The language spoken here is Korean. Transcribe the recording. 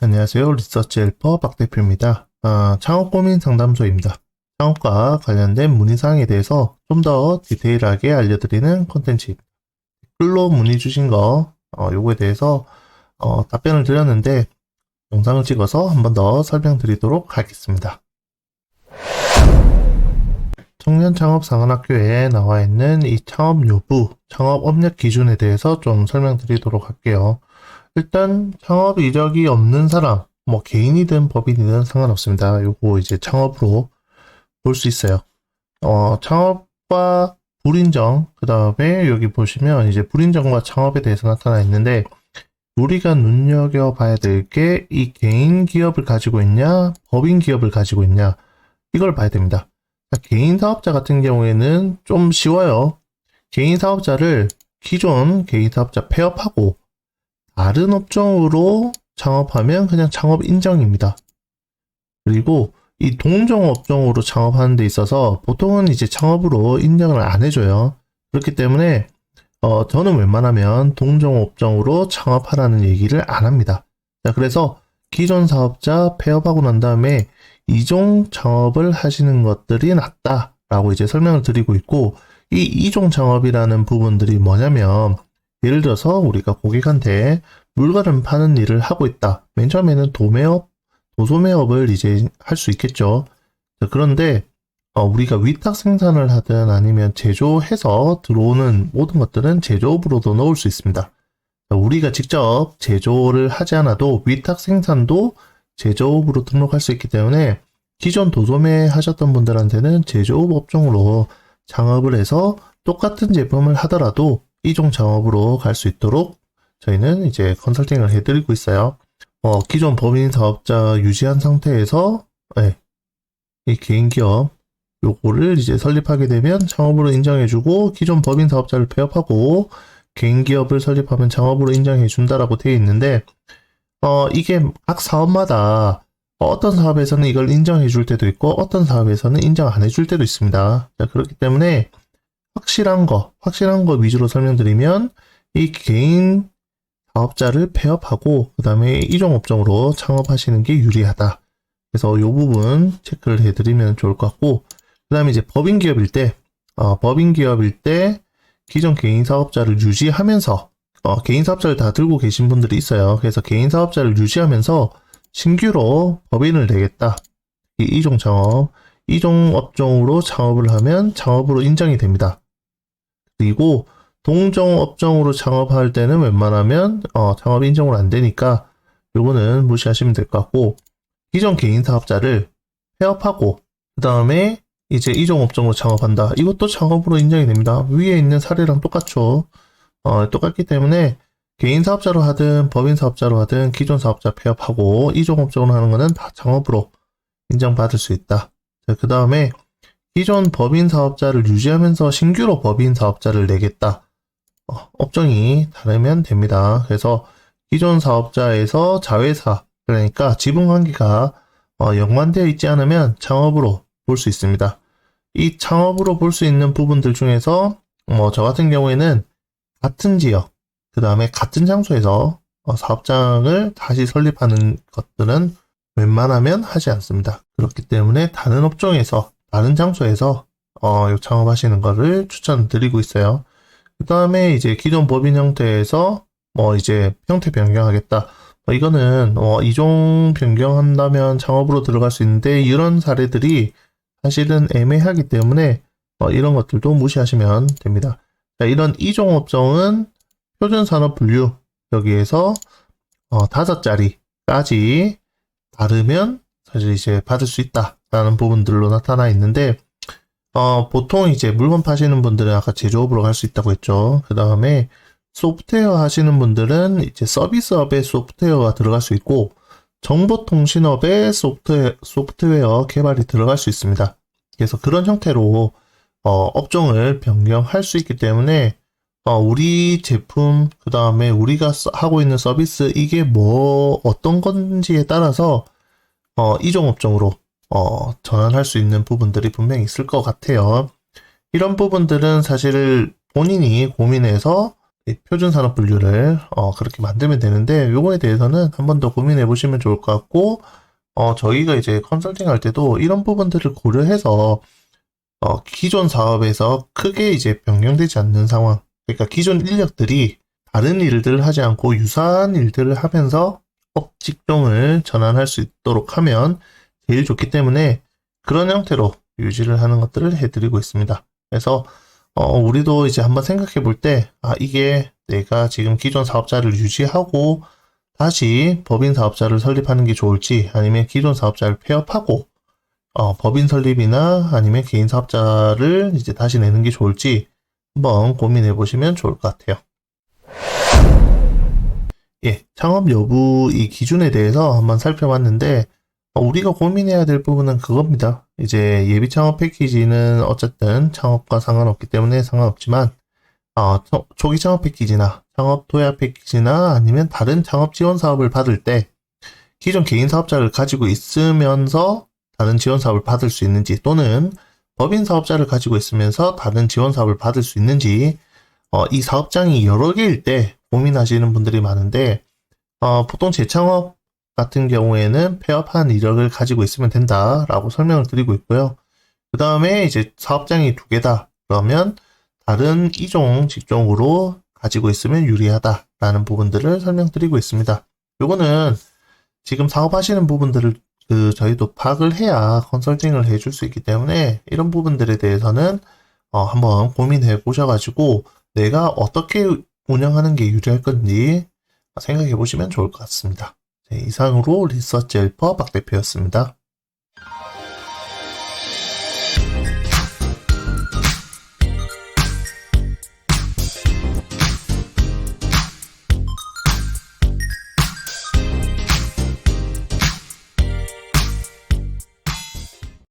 안녕하세요. 리서치 헬퍼 박 대표입니다. 창업 고민 상담소입니다. 창업과 관련된 문의사항에 대해서 좀 더 디테일하게 알려드리는 콘텐츠입니다. 댓글로 문의 주신 거, 요거에 대해서 답변을 드렸는데 영상을 찍어서 한 번 더 설명드리도록 하겠습니다. 청년창업상한학교에 나와 있는 이 창업 요부, 창업 업력 기준에 대해서 좀 설명드리도록 할게요. 일단 창업 이력이 없는 사람, 뭐 개인이든 법인이든 상관없습니다. 요거 이제 창업으로 볼 수 있어요. 창업과 불인정, 그 다음에 여기 보시면 이제 불인정과 창업에 대해서 나타나 있는데 우리가 눈여겨봐야 될 게 이 개인 기업을 가지고 있냐, 법인 기업을 가지고 있냐, 이걸 봐야 됩니다. 개인 사업자 같은 경우에는 좀 쉬워요. 개인 사업자를 기존 개인 사업자 폐업하고 다른 업종으로 창업하면 그냥 창업 인정입니다. 그리고 이 동종 업종으로 창업하는 데 있어서 보통은 이제 창업으로 인정을 안 해줘요. 그렇기 때문에 저는 웬만하면 동종 업종으로 창업하라는 얘기를 안 합니다. 자, 그래서 기존 사업자 폐업하고 난 다음에 이종 창업을 하시는 것들이 낫다라고 이제 설명을 드리고 있고, 이 이종 창업이라는 부분들이 뭐냐면 예를 들어서 우리가 고객한테 물건을 파는 일을 하고 있다. 맨 처음에는 도매업, 도소매업을 이제 할 수 있겠죠. 그런데 우리가 위탁 생산을 하든 아니면 제조해서 들어오는 모든 것들은 제조업으로도 넣을 수 있습니다. 우리가 직접 제조를 하지 않아도 위탁 생산도 제조업으로 등록할 수 있기 때문에 기존 도소매 하셨던 분들한테는 제조업 업종으로 창업을 해서 똑같은 제품을 하더라도 이종 창업으로 갈 수 있도록 저희는 이제 컨설팅을 해드리고 있어요. 기존 법인 사업자 유지한 상태에서 이 개인 기업 요거를 이제 설립하게 되면 창업으로 인정해주고, 기존 법인 사업자를 폐업하고 개인 기업을 설립하면 창업으로 인정해준다라고 되어 있는데 이게 각 사업마다 어떤 사업에서는 이걸 인정해줄 때도 있고 어떤 사업에서는 인정 안 해줄 때도 있습니다. 자, 그렇기 때문에 확실한 거 위주로 설명드리면 이 개인 사업자를 폐업하고 그 다음에 이종 업종으로 창업하시는 게 유리하다. 그래서 이 부분 체크를 해드리면 좋을 것 같고, 그 다음에 이제 법인 기업일 때 기존 개인 사업자를 유지하면서 개인 사업자를 다 들고 계신 분들이 있어요. 그래서 개인 사업자를 유지하면서 신규로 법인을 내겠다. 이종 창업, 이종 업종으로 창업을 하면 창업으로 인정이 됩니다. 그리고 동종 업종으로 창업할 때는 웬만하면 창업 인정으로 안 되니까 요거는 무시하시면 될 것 같고, 기존 개인 사업자를 폐업하고 그 다음에 이제 이종 업종으로 창업한다. 이것도 창업으로 인정이 됩니다. 위에 있는 사례랑 똑같죠. 똑같기 때문에 개인 사업자로 하든 법인 사업자로 하든 기존 사업자 폐업하고 이종 업종으로 하는 거는 다 창업으로 인정받을 수 있다. 그 다음에 기존 법인 사업자를 유지하면서 신규로 법인 사업자를 내겠다. 업종이 다르면 됩니다. 그래서 기존 사업자에서 자회사, 그러니까 지분관계가 연관되어 있지 않으면 창업으로 볼 수 있습니다. 이 창업으로 볼 수 있는 부분들 중에서 저 같은 경우에는 같은 지역, 그 다음에 같은 장소에서 사업장을 다시 설립하는 것들은 웬만하면 하지 않습니다. 그렇기 때문에 다른 업종에서, 다른 장소에서 창업하시는 거를 추천드리고 있어요. 그 다음에 이제 기존 법인 형태에서 이제 형태 변경하겠다. 이거는 이종 변경한다면 창업으로 들어갈 수 있는데 이런 사례들이 사실은 애매하기 때문에 이런 것들도 무시하시면 됩니다. 자, 이런 이종 업종은 표준산업분류 여기에서 5자리까지 다르면 사실 이제 받을 수 있다라는 부분들로 나타나 있는데, 보통 이제 물건 파시는 분들은 아까 제조업으로 갈 수 있다고 했죠. 그 다음에 소프트웨어 하시는 분들은 이제 서비스업에 소프트웨어가 들어갈 수 있고, 정보통신업에 소프트웨어 개발이 들어갈 수 있습니다. 그래서 그런 형태로 업종을 변경할 수 있기 때문에 우리 제품, 그 다음에 우리가 하고 있는 서비스, 이게 어떤 건지에 따라서 이종 업종으로 전환할 수 있는 부분들이 분명히 있을 것 같아요. 이런 부분들은 사실 본인이 고민해서 표준 산업 분류를 그렇게 만들면 되는데 요거에 대해서는 한 번 더 고민해 보시면 좋을 것 같고 저희가 이제 컨설팅 할 때도 이런 부분들을 고려해서 기존 사업에서 크게 이제 변경되지 않는 상황, 그러니까 기존 인력들이 다른 일들을 하지 않고 유사한 일들을 하면서 직종을 전환할 수 있도록 하면 제일 좋기 때문에 그런 형태로 유지를 하는 것들을 해드리고 있습니다. 그래서 우리도 이제 한번 생각해 볼 때, 이게 내가 지금 기존 사업자를 유지하고 다시 법인 사업자를 설립하는 게 좋을지, 아니면 기존 사업자를 폐업하고 법인 설립이나 아니면 개인 사업자를 이제 다시 내는 게 좋을지 한번 고민해 보시면 좋을 것 같아요. 예, 창업 여부 이 기준에 대해서 한번 살펴봤는데, 우리가 고민해야 될 부분은 그겁니다. 이제 예비 창업 패키지는 어쨌든 창업과 상관없기 때문에 상관없지만, 초기 창업 패키지나 창업 도약 패키지나 아니면 다른 창업 지원 사업을 받을 때, 기존 개인 사업자를 가지고 있으면서 다른 지원 사업을 받을 수 있는지, 또는 법인 사업자를 가지고 있으면서 다른 지원 사업을 받을 수 있는지, 이 사업장이 여러 개일 때 고민하시는 분들이 많은데, 보통 재창업 같은 경우에는 폐업한 이력을 가지고 있으면 된다라고 설명을 드리고 있고요. 그 다음에 이제 사업장이 두 개다. 그러면 다른 이종 직종으로 가지고 있으면 유리하다라는 부분들을 설명드리고 있습니다. 요거는 지금 사업하시는 부분들을 저희도 파악을 해야 컨설팅을 해줄 수 있기 때문에 이런 부분들에 대해서는 한번 고민해 보셔가지고 내가 어떻게 운영하는 게 유리할 건지 생각해 보시면 좋을 것 같습니다. 네, 이상으로 리서치 헬퍼 박 대표였습니다.